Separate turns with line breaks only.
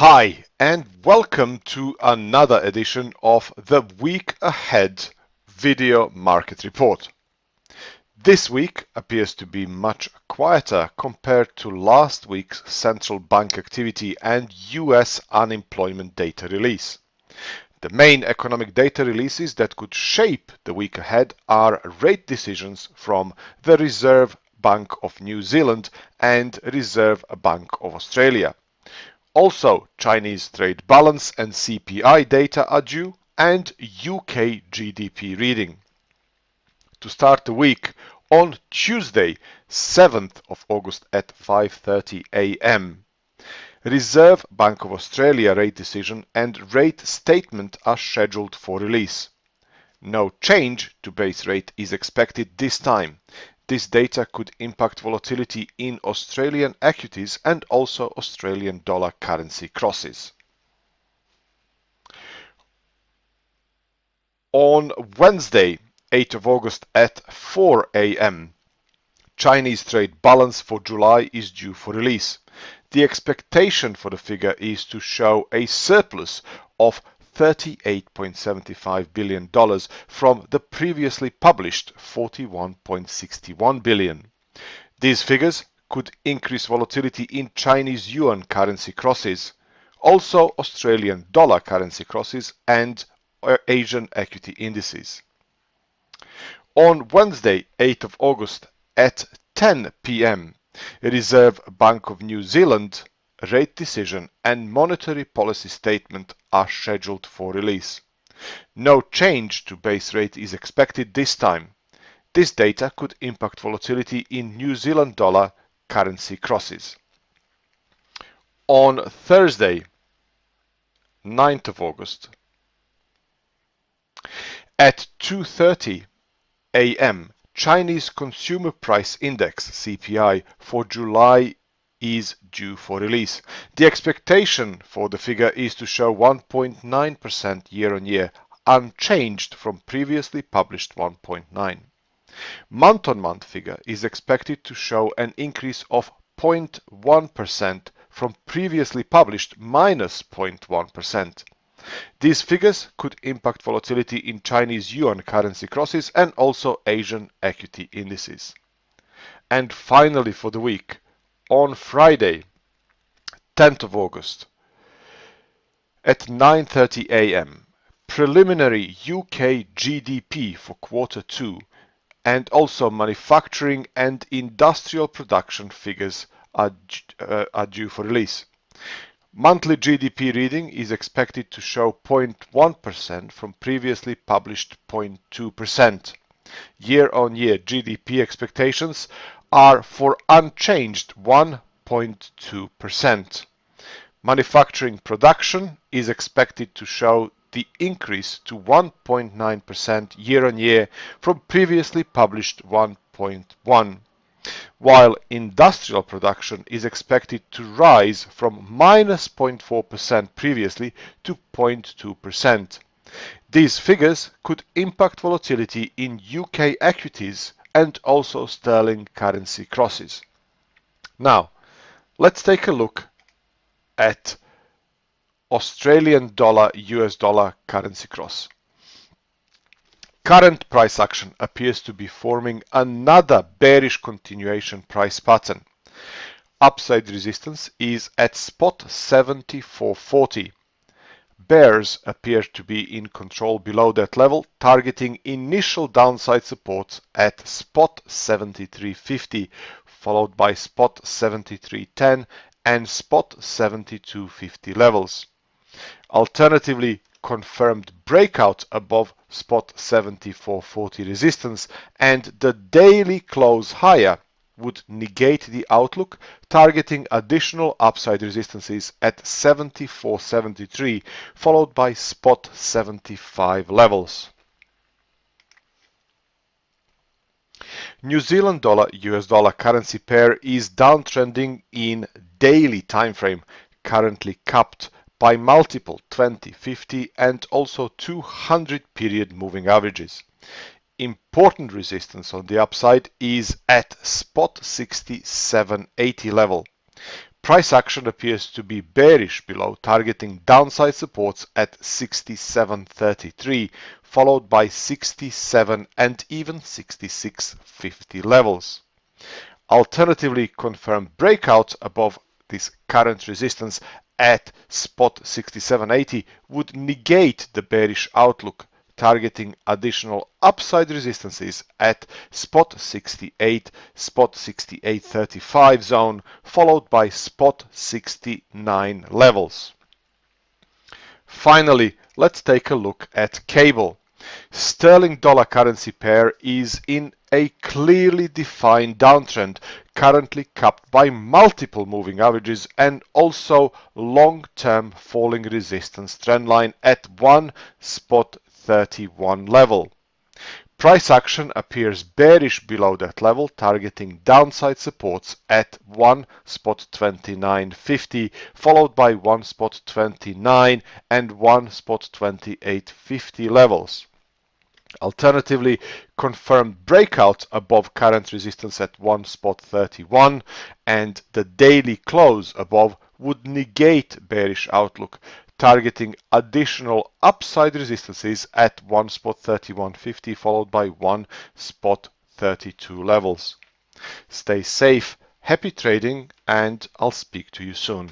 Hi, and welcome to another edition of the Week Ahead video market report. This week appears to be much quieter compared to last week's central bank activity and US unemployment data release. The main economic data releases that could shape the week ahead are rate decisions from the Reserve Bank of New Zealand and Reserve Bank of Australia. Also, Chinese trade balance and CPI data are due, and UK GDP reading. To start the week, on Tuesday, 7th of August at 5:30 a.m., Reserve Bank of Australia rate decision and rate statement are scheduled for release. No change to base rate is expected this time. This data could impact volatility in Australian equities and also Australian dollar currency crosses. On Wednesday, 8th of August at 4 a.m., Chinese trade balance for July is due for release. The expectation for the figure is to show a surplus of $38.75 billion from the previously published $41.61 billion. These figures could increase volatility in Chinese yuan currency crosses, also Australian dollar currency crosses and Asian equity indices. On Wednesday, 8th of August at 10 p.m., Reserve Bank of New Zealand rate decision and monetary policy statement are scheduled for release. No change to base rate is expected this time. This data could impact volatility in New Zealand dollar currency crosses. On Thursday, 9th of August, at 2:30 a.m., Chinese Consumer Price Index (CPI) for July is due for release. The expectation for the figure is to show 1.9% year-on-year, unchanged from previously published 1.9%. Month-on-month figure is expected to show an increase of 0.1% from previously published minus 0.1%. These figures could impact volatility in Chinese yuan currency crosses and also Asian equity indices. And finally for the week, on Friday, 10th of August, at 9:30 a.m., preliminary UK GDP for quarter 2 and also manufacturing and industrial production figures are due for release. Monthly GDP reading is expected to show 0.1% from previously published 0.2%. Year-on-year GDP expectations are for unchanged 1.2%. Manufacturing production is expected to show the increase to 1.9% year-on-year from previously published 1.1%. While industrial production is expected to rise from minus 0.4% previously to 0.2%. These figures could impact volatility in UK equities and also sterling currency crosses. Now, let's take a look at Australian dollar US dollar currency cross. Current price action appears to be forming another bearish continuation price pattern. Upside resistance is at spot 74.40. Bears appear to be in control below that level, targeting initial downside supports at spot 73.50, followed by spot 73.10 and spot 72.50 levels. Alternatively, confirmed breakout above spot 74.40 resistance and the daily close higher would negate the outlook, targeting additional upside resistances at 74.73 followed by spot 75 levels. New Zealand dollar US dollar currency pair is downtrending in daily time frame, currently capped by multiple 20, 50 and also 200 period moving averages. Important resistance on the upside is at spot 67.80 level. Price action appears to be bearish below, targeting downside supports at 67.33, followed by 67 and even 66.50 levels. Alternatively, confirmed breakout above this current resistance at spot 67.80 would negate the bearish outlook, targeting additional upside resistances at spot 68, spot 68.35 zone, followed by spot 69 levels. Finally, let's take a look at cable. Sterling dollar currency pair is in a clearly defined downtrend, currently capped by multiple moving averages and also long-term falling resistance trendline at 1 spot 31 level. Price action appears bearish below that level, targeting downside supports at 1 spot 29.50, followed by 1 spot 29 and 1 spot 28.50 levels. Alternatively, confirmed breakout above current resistance at 1 spot 31 and the daily close above would negate bearish outlook, targeting additional upside resistances at 1 spot 31.50 followed by 1 spot 32 levels. Stay safe, happy trading, and I'll speak to you soon.